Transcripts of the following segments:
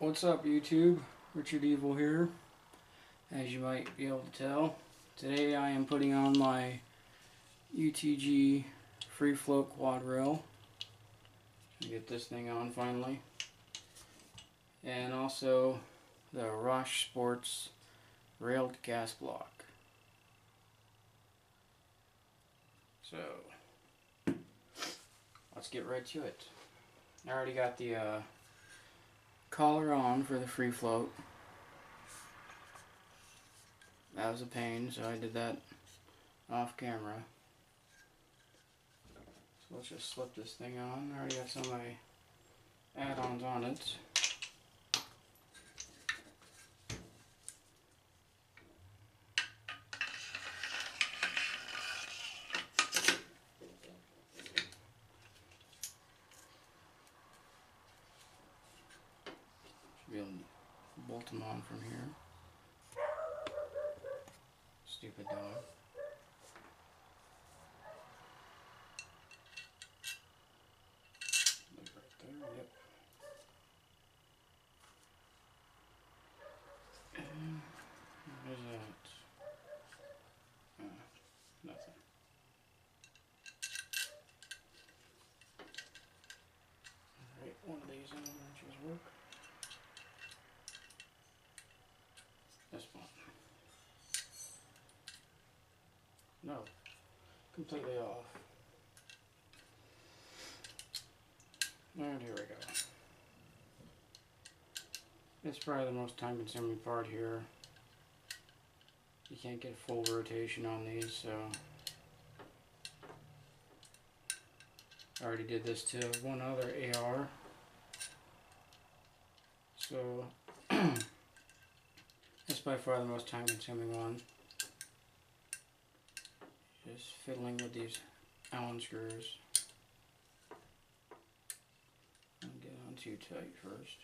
What's up, YouTube? Richard Evil here. As you might be able to tell, today I am putting on my UTG Free Float Quadrail. Get this thing on finally. And also the Rousch Sports Railed Gasblock. So, let's get right to it. I already got the collar on for the free float. That was a pain, so I did that off camera. So let's just slip this thing on. I already have some of my add-ons on it. Should be able to bolt them on from here. Stupid dog. Look right there, yep. And what is that? Nothing. Alright, one of these wrenches work. This one. No, completely off. And here we go. It's probably the most time consuming part here. You can't get full rotation on these, so I already did this to one other AR. So it's by far the most time consuming one. Just fiddling with these Allen screws. Don't get on too tight first.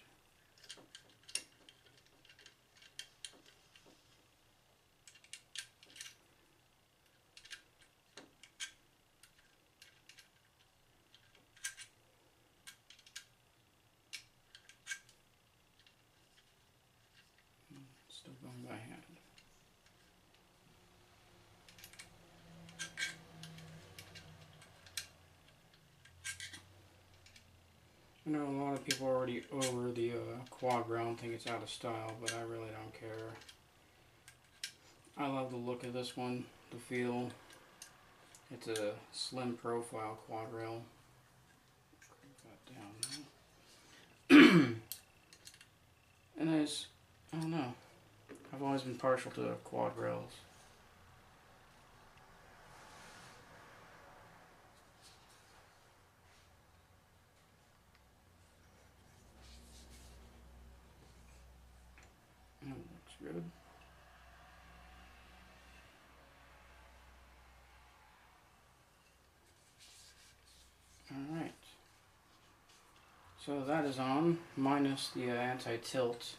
Still going by hand. I know a lot of people are already over the Quadrail and think it's out of style, but I really don't care. I love the look of this one, the feel. It's a slim profile Quadrail. Crank that down now. And I don't know, I've always been partial to Quadrails. Looks good. Alright. So that is on, minus the anti-tilt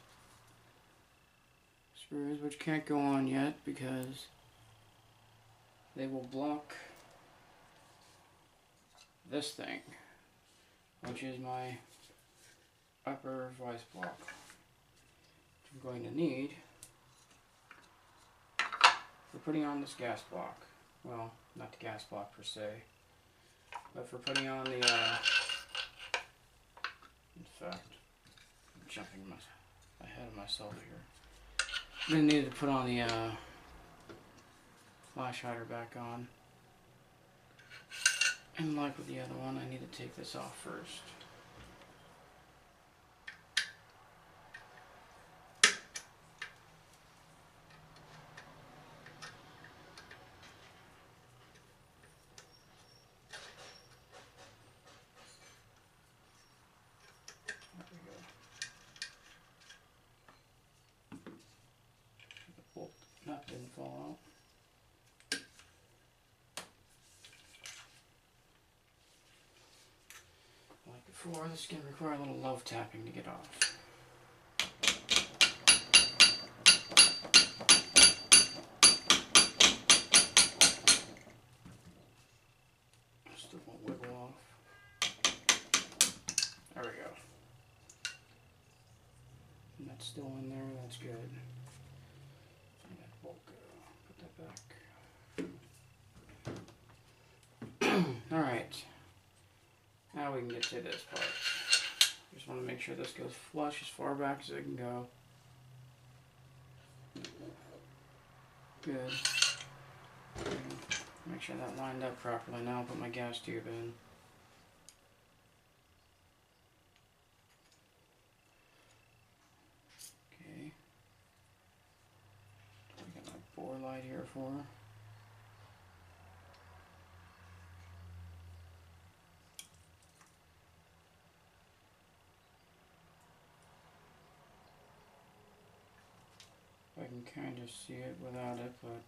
screws, which can't go on yet because they will block this thing, which is my upper vice block, which I'm going to need for putting on this gas block. Well, not the gas block per se, but for putting on the, in fact, I'm jumping ahead of myself here. I'm going to need to put on the flash hider back on. And like with the other one, I need to take this off first. There we go. The bolt nut didn't fall out. Like before, this is going to require a little love tapping to get off. Still won't wiggle off. There we go. That's still in there, that's good. And that bolt go. Put that back. Alright. Now we can get to this part. Just want to make sure this goes flush as far back as it can go. Good. Okay. Make sure that lined up properly. Now I'll put my gas tube in. Okay. I got my bore light here for her. I can kind of see it without it, but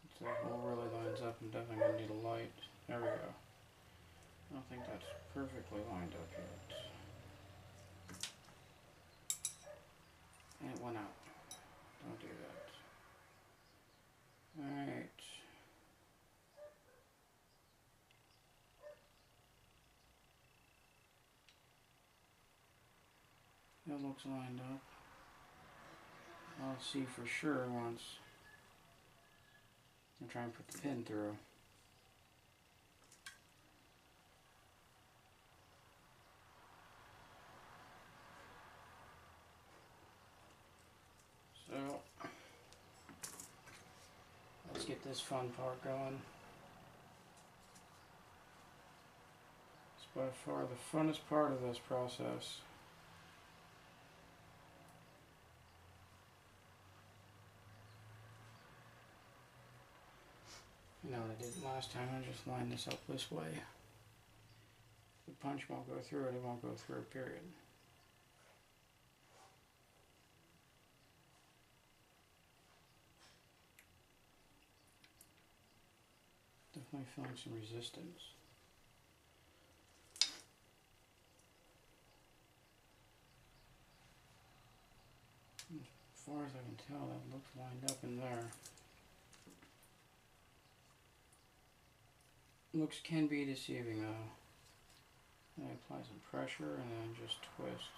it's the hole really lines up. I'm definitely going to need a light. There we go. I don't think that's perfectly lined up yet. And it went out. Don't do that. Alright. That looks lined up. I'll see for sure once I try and put the pin through. So let's get this fun part going. It's by far the funnest part of this process. You know what I did last time, I just lined this up this way. The punch won't go through it, it won't go through, period. Definitely feeling some resistance. As far as I can tell, that looks lined up in there. Looks can be deceiving though. I apply some pressure and then just twist.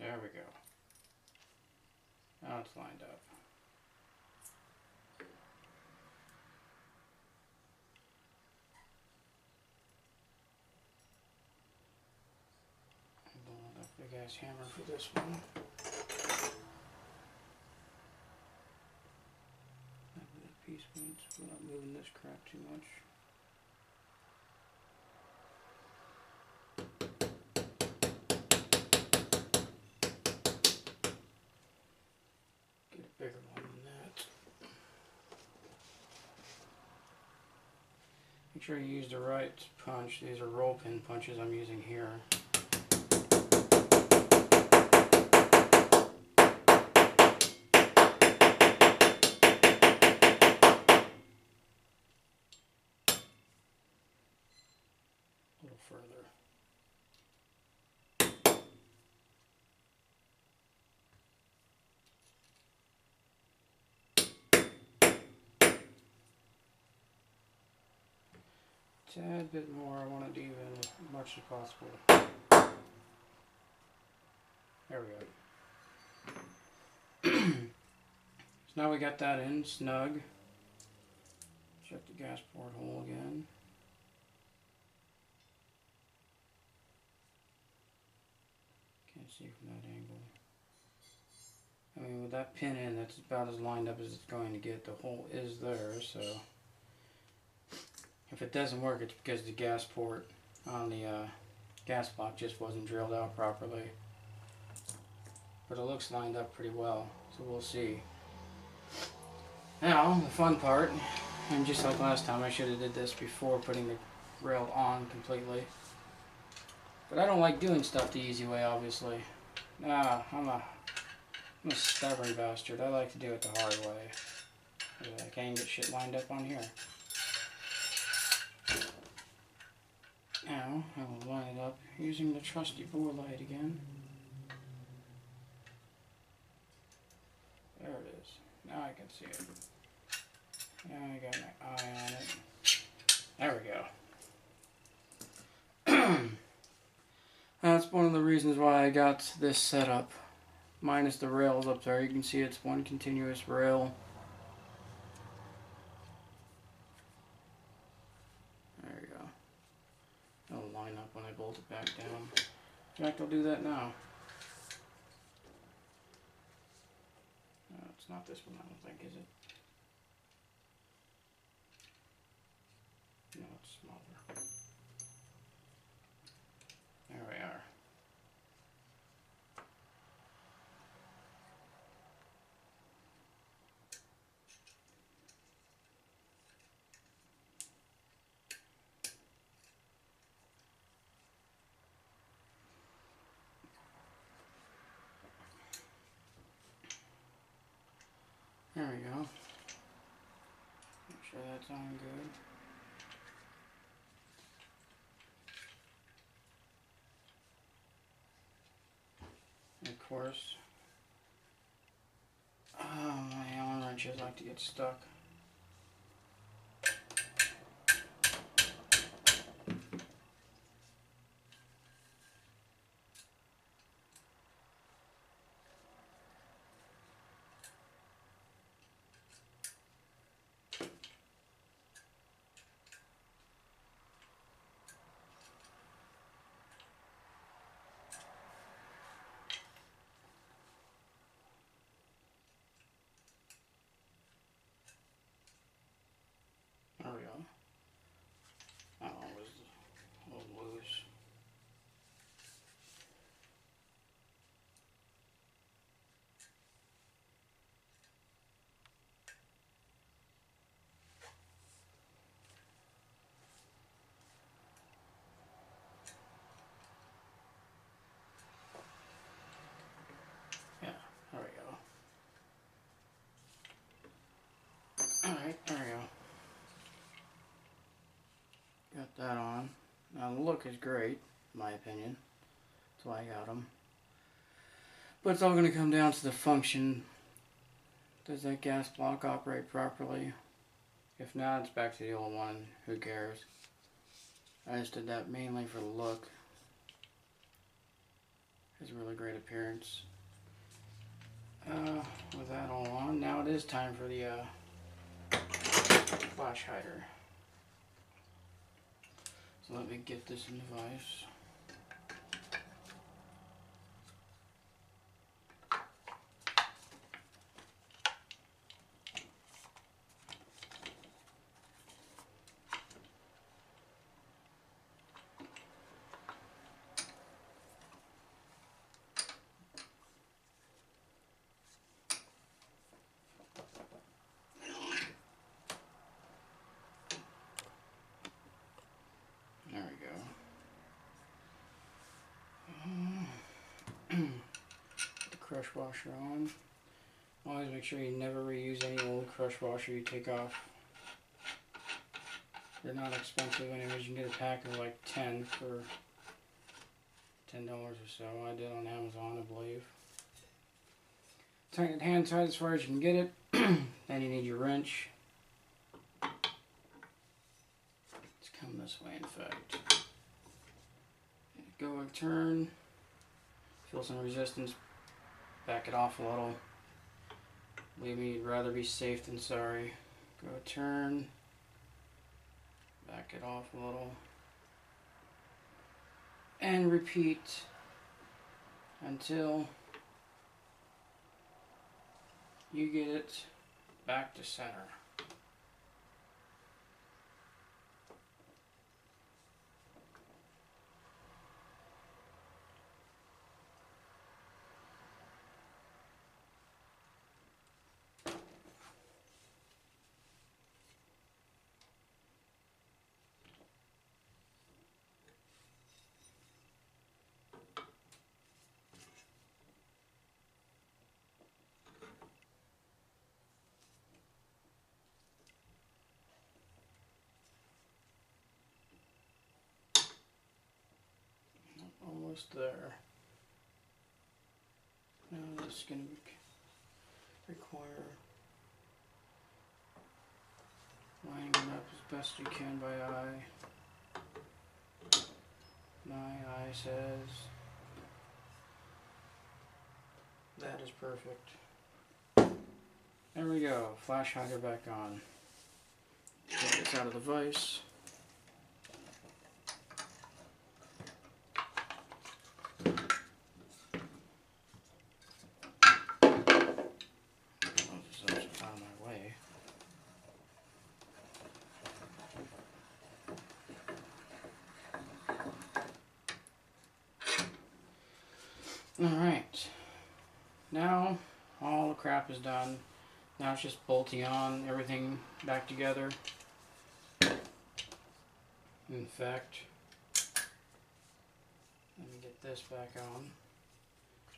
There we go. Now it's lined up. I'm blowing up the gas hammer for this one. Piece points, we're not moving this crap too much. Get a bigger one than that. Make sure you use the right punch. These are roll pin punches I'm using here. Further. Tad bit more, I want it even as much as possible. There we go. So now we got that in snug. Check the gas port hole again. Can't see from that angle. I mean, with that pin in, that's about as lined up as it's going to get. The hole is there, so if it doesn't work, it's because the gas port on the gas block just wasn't drilled out properly. But it looks lined up pretty well, so we'll see. Now, the fun part, and just like last time, I should have did this before putting the rail on completely. But I don't like doing stuff the easy way, obviously. Nah, I'm a stubborn bastard. I like to do it the hard way. I can't even get shit lined up on here. Now, I will line it up using the trusty bore light again. There it is. Now I can see it. Now I got my eye on it. There we go. that's one of the reasons why I got this setup. Minus the rails up there. You can see it's one continuous rail. There you go. It'll line up when I bolt it back down. In fact, I'll do that now. No, it's not this one, I don't think, is it? No, it's smaller. There we are. There we go. Make sure that's on good. And of course, my Allen wrenches like to get stuck. There we go. That one was a little loose. Yeah, there we go. Alright, there we go. Got that on. Now the look is great, in my opinion. That's why I got them. But it's all going to come down to the function. Does that gas block operate properly? If not, it's back to the old one. Who cares? I just did that mainly for the look. Has a really great appearance. With that all on, now it is time for the flash hider. So let me get this in the vise. There we go. Put the crush washer on. Always make sure you never reuse any old crush washer you take off. They're not expensive anyways. You can get a pack of like 10 for $10 or so. I did on Amazon, I believe. Tighten it hand tight as far as you can get it. Then you need your wrench. Let's come this way, in fact. Go and turn. Feel some resistance. Back it off a little. Believe me, you'd rather be safe than sorry. Go turn. Back it off a little. And repeat until you get it back to center. Almost there. Now this is going to require lining it up as best you can by eye. My eye says That is perfect. There we go. Flash hider back on. Get this out of the vise. Out of my way. Alright. Now all the crap is done. Now it's just bolting on everything back together. In fact, let me get this back on.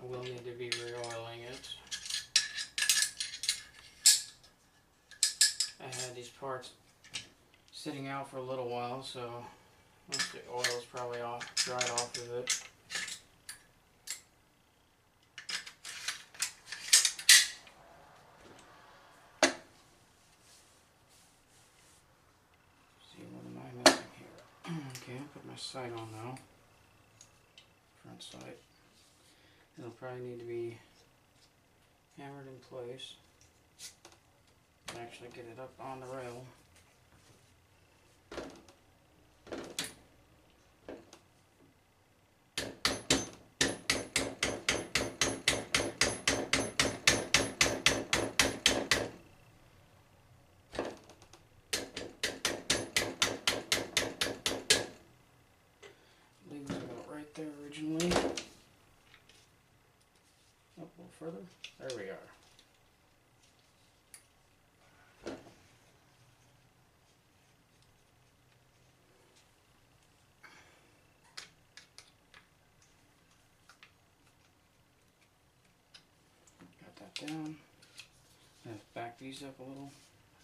I will need to be re-oiling it. I had these parts sitting out for a little while, so most of the oil is probably dried off of it. See, what am I missing here? Okay, I'll put my sight on now. Front sight. It'll probably need to be hammered in place. Actually get it up on the rail. Leave it about right there originally. Up a little further. There we are. Down and back these up a little.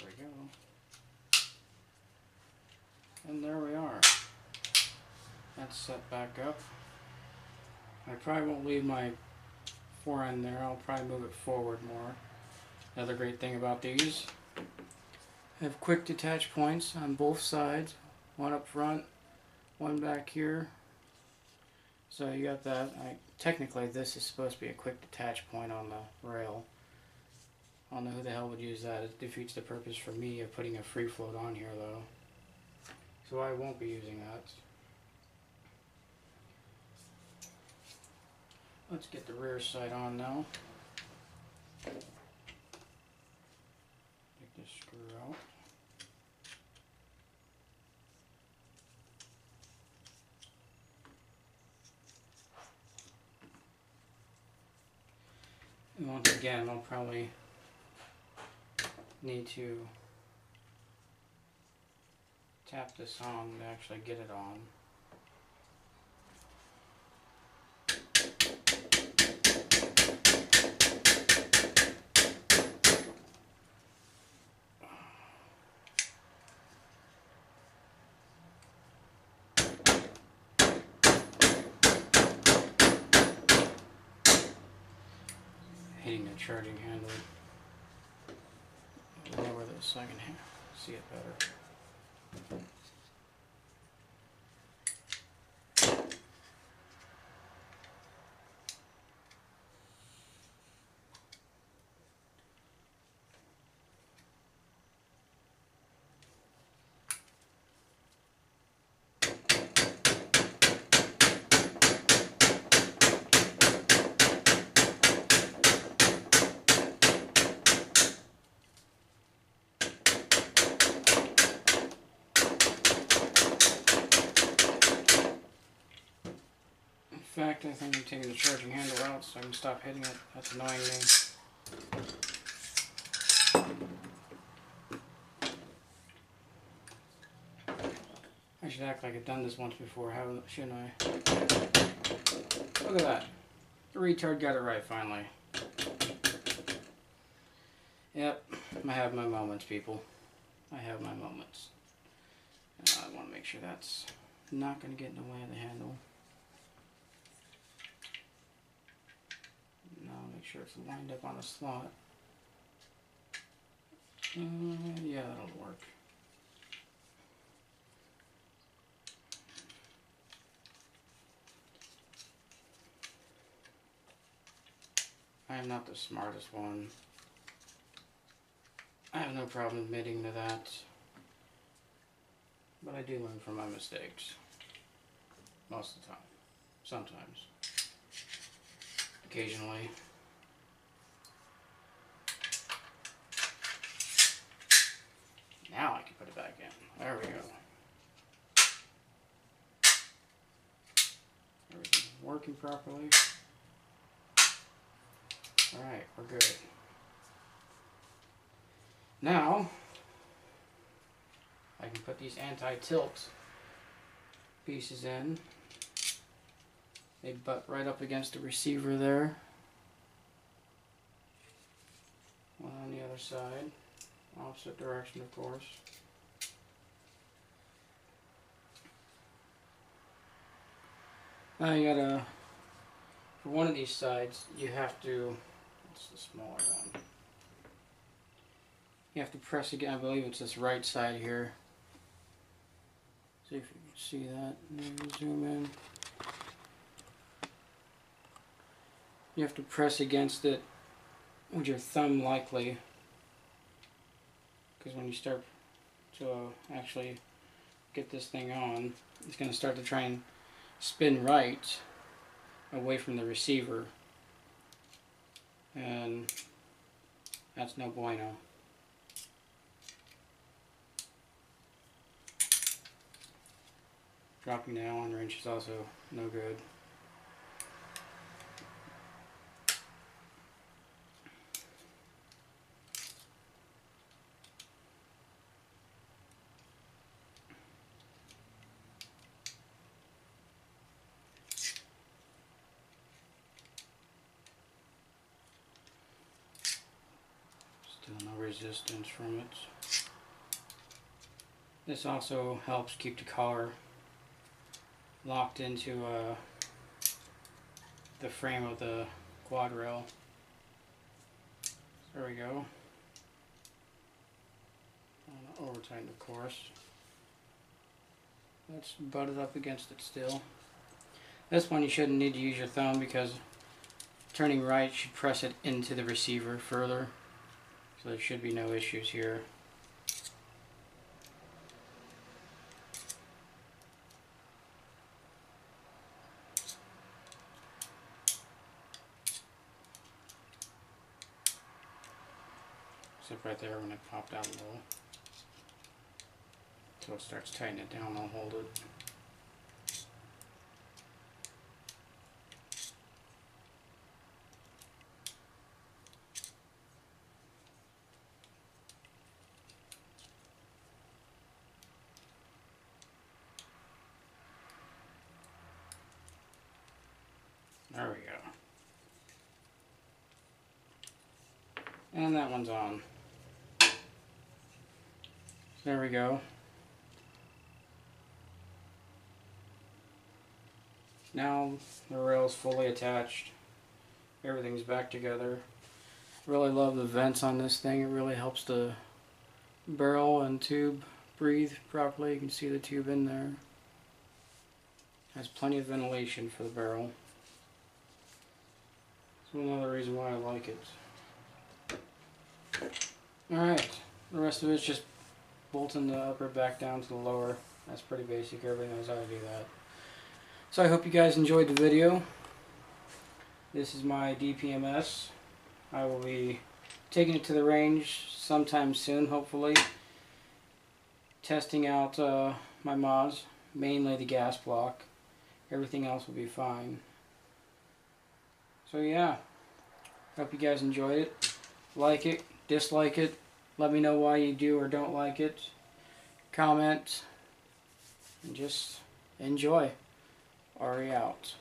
There we go. And there we are. That's set back up. I probably won't leave my fore end there. I'll probably move it forward more. Another great thing about these, have quick detach points on both sides. One up front, one back here. So you got that. Technically this is supposed to be a quick detach point on the rail. I don't know who the hell would use that. It defeats the purpose for me of putting a free float on here though. So I won't be using that. Let's get the rear sight on now. Take this screw out. And once again, I'll probably need to tap this on to actually get it on. Hitting the charging handle. Lower this so I can see it better. In fact, I think I'm taking the charging handle out so I can stop hitting it. That's annoying me. I should act like I've done this once before, shouldn't I? Look at that. The retard got it right finally. Yep, I have my moments, people. I have my moments. I want to make sure that's not going to get in the way of the handle. Now make sure it's lined up on the slot. Yeah, that'll work. I am not the smartest one. I have no problem admitting to that. But I do learn from my mistakes. Most of the time. Sometimes. Occasionally. Now I can put it back in. There we go. Everything's working properly. Alright, we're good. Now, I can put these anti-tilt pieces in. They butt right up against the receiver there. One on the other side. Opposite direction, of course. Now you gotta, for one of these sides, you have to, it's the smaller one. You have to press again, I believe it's this right side here. See if you can see that. Maybe zoom in. You have to press against it with your thumb likely. Because when you start to actually get this thing on, it's going to start to try and spin right away from the receiver. And that's no bueno. Dropping the Allen wrench is also no good. Still no resistance from it. This also helps keep the collar locked into the frame of the quadrail. There we go. Over tighten, of course. That's butted up against it still. This one you shouldn't need to use your thumb because turning right should press it into the receiver further. So there should be no issues here. Except right there when it popped out a little. Until it starts tightening it down, I'll hold it. There we go. And that one's on. There we go. Now the rail's fully attached. Everything's back together. Really love the vents on this thing. It really helps the barrel and tube breathe properly. You can see the tube in there. Has plenty of ventilation for the barrel. That's another reason why I like it. Alright, the rest of it's just bolting the upper back down to the lower. That's pretty basic, everybody knows how to do that. So I hope you guys enjoyed the video. This is my DPMS. I will be taking it to the range sometime soon, hopefully. Testing out my mods, mainly the gas block. Everything else will be fine. So yeah, hope you guys enjoyed it. Like it, dislike it. Let me know why you do or don't like it. Comment. And just enjoy. Ari out.